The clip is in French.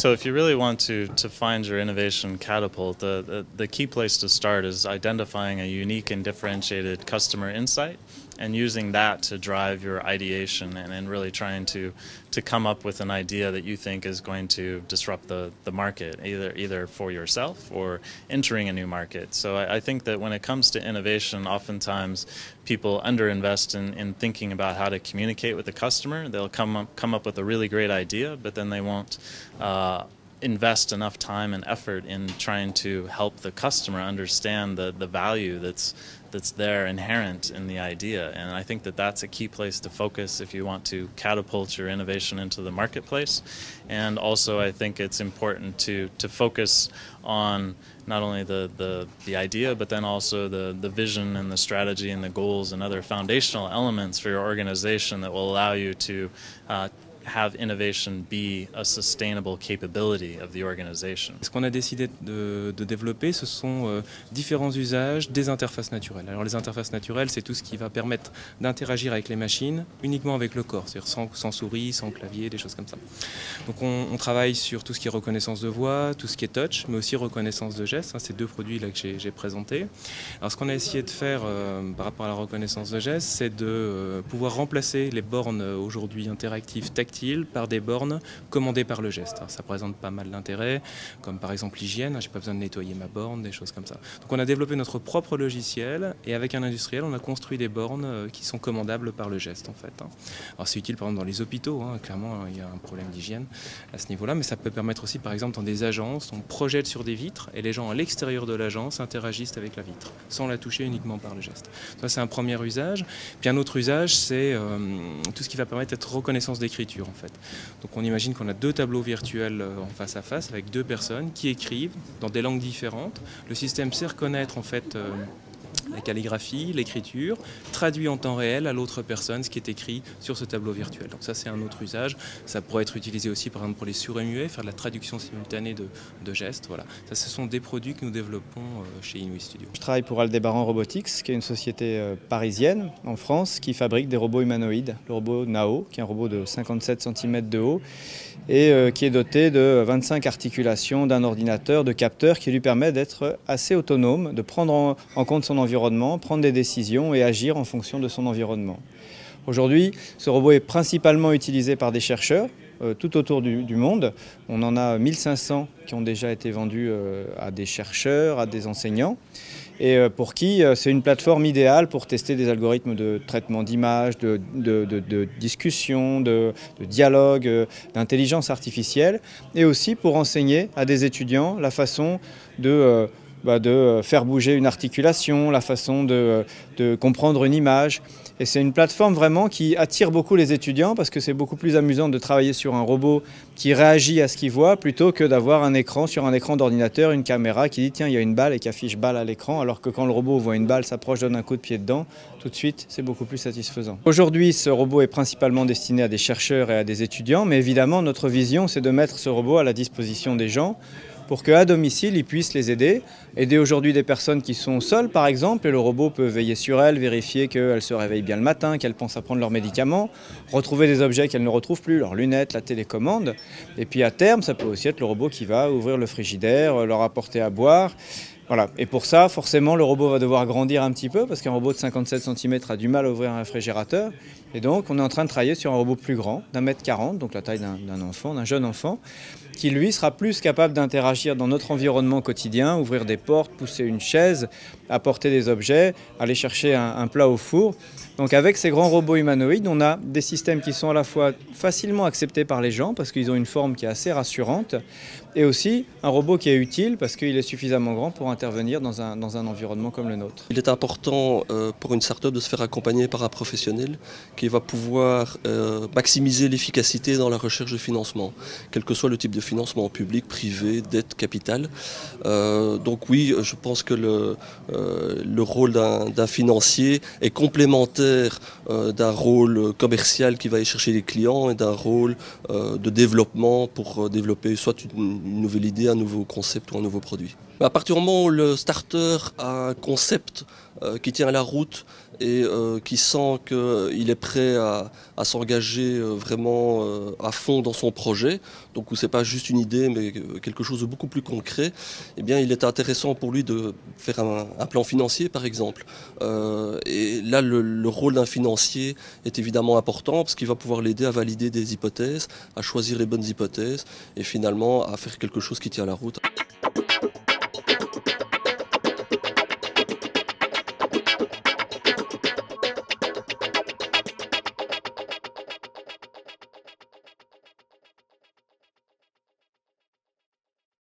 So if you really want to find your innovation catapult, the key place to start is identifying a unique and differentiated customer insight and using that to drive your ideation and really trying to come up with an idea that you think is going to disrupt the market, either for yourself or entering a new market. So I think that when it comes to innovation, oftentimes people underinvest in thinking about how to communicate with the customer. They'll come up with a really great idea, but then they won't invest enough time and effort in trying to help the customer understand the value that's there inherent in the idea. And I think that that's a key place to focus if you want to catapult your innovation into the marketplace. And also I think it's important to focus on not only the idea, but then also the vision and the strategy and the goals and other foundational elements for your organization that will allow you to have innovation be a sustainable capability of the organization. Ce qu'on a décidé de développer, ce sont différents usages des interfaces naturelles. Alors les interfaces naturelles, c'est tout ce qui va permettre d'interagir avec les machines uniquement avec le corps, c'est-à-dire sans souris, sans clavier, des choses comme ça. Donc on travaille sur tout ce qui est reconnaissance de voix, tout ce qui est touch, mais aussi reconnaissance de gestes, hein, ces deux produits là que j'ai présentés. Alors ce qu'on a essayé de faire par rapport à la reconnaissance de gestes, c'est de pouvoir remplacer les bornes aujourd'hui interactives tactiles par des bornes commandées par le geste. Alors, ça présente pas mal d'intérêts, comme par exemple l'hygiène, j'ai pas besoin de nettoyer ma borne, des choses comme ça. Donc on a développé notre propre logiciel et avec un industriel, on a construit des bornes qui sont commandables par le geste en fait. Alors c'est utile par exemple dans les hôpitaux, clairement il y a un problème d'hygiène à ce niveau-là, mais ça peut permettre aussi par exemple dans des agences, on projette sur des vitres et les gens à l'extérieur de l'agence interagissent avec la vitre, sans la toucher uniquement par le geste. Ça c'est un premier usage. Puis un autre usage, c'est tout ce qui va permettre d'être reconnaissance d'écriture. En fait. Donc on imagine qu'on a deux tableaux virtuels en face à face avec deux personnes qui écrivent dans des langues différentes. Le système sait reconnaître en fait la calligraphie, l'écriture, traduit en temps réel à l'autre personne ce qui est écrit sur ce tableau virtuel. Donc ça c'est un autre usage. Ça pourrait être utilisé aussi par exemple pour les sourds et muets, faire de la traduction simultanée de gestes. Voilà. Ça, ce sont des produits que nous développons chez Inouï Studio. Je travaille pour Aldébaran Robotics, qui est une société parisienne en France qui fabrique des robots humanoïdes. Le robot Nao, qui est un robot de 57 cm de haut et qui est doté de 25 articulations, d'un ordinateur, de capteurs qui lui permet d'être assez autonome, de prendre en compte son environnement, prendre des décisions et agir en fonction de son environnement. Aujourd'hui, ce robot est principalement utilisé par des chercheurs tout autour du monde. On en a 1500 qui ont déjà été vendus à des chercheurs, à des enseignants, et pour qui c'est une plateforme idéale pour tester des algorithmes de traitement d'images, de discussion, de dialogue, d'intelligence artificielle, et aussi pour enseigner à des étudiants la façon de faire bouger une articulation, la façon de comprendre une image. Et c'est une plateforme vraiment qui attire beaucoup les étudiants parce que c'est beaucoup plus amusant de travailler sur un robot qui réagit à ce qu'il voit plutôt que d'avoir un écran, sur un écran d'ordinateur, une caméra qui dit tiens il y a une balle et qui affiche balle à l'écran, alors que quand le robot voit une balle, s'approche, donne un coup de pied dedans, tout de suite c'est beaucoup plus satisfaisant. Aujourd'hui ce robot est principalement destiné à des chercheurs et à des étudiants, mais évidemment notre vision c'est de mettre ce robot à la disposition des gens pour qu'à domicile, ils puissent les aider aujourd'hui des personnes qui sont seules par exemple, et le robot peut veiller sur elles, vérifier qu'elles se réveillent bien le matin, qu'elles pensent à prendre leurs médicaments, retrouver des objets qu'elles ne retrouvent plus, leurs lunettes, la télécommande, et puis à terme, ça peut aussi être le robot qui va ouvrir le frigidaire, leur apporter à boire. Voilà. Et pour ça, forcément, le robot va devoir grandir un petit peu parce qu'un robot de 57 cm a du mal à ouvrir un réfrigérateur. Et donc, on est en train de travailler sur un robot plus grand, d'1,40 m, donc la taille d'un enfant, d'un jeune enfant, qui lui sera plus capable d'interagir dans notre environnement quotidien, ouvrir des portes, pousser une chaise, apporter des objets, aller chercher un plat au four. Donc avec ces grands robots humanoïdes, on a des systèmes qui sont à la fois facilement acceptés par les gens parce qu'ils ont une forme qui est assez rassurante, et aussi un robot qui est utile parce qu'il est suffisamment grand pour intervenir dans un environnement comme le nôtre. Il est important pour une start-up de se faire accompagner par un professionnel qui va pouvoir maximiser l'efficacité dans la recherche de financement, quel que soit le type de financement, public, privé, dette, capital. Donc oui, je pense que le rôle d'un financier est complémentaire d'un rôle commercial qui va aller chercher les clients et d'un rôle de développement pour développer soit une nouvelle idée, un nouveau concept ou un nouveau produit. À partir du moment où le starter a un concept qui tient la route et qui sent qu'il est prêt à s'engager vraiment à fond dans son projet, donc où c'est pas juste une idée mais quelque chose de beaucoup plus concret, eh bien il est intéressant pour lui de faire un plan financier par exemple. Et là le rôle d'un financier est évidemment important parce qu'il va pouvoir l'aider à valider des hypothèses, à choisir les bonnes hypothèses et finalement à faire quelque chose qui tient la route.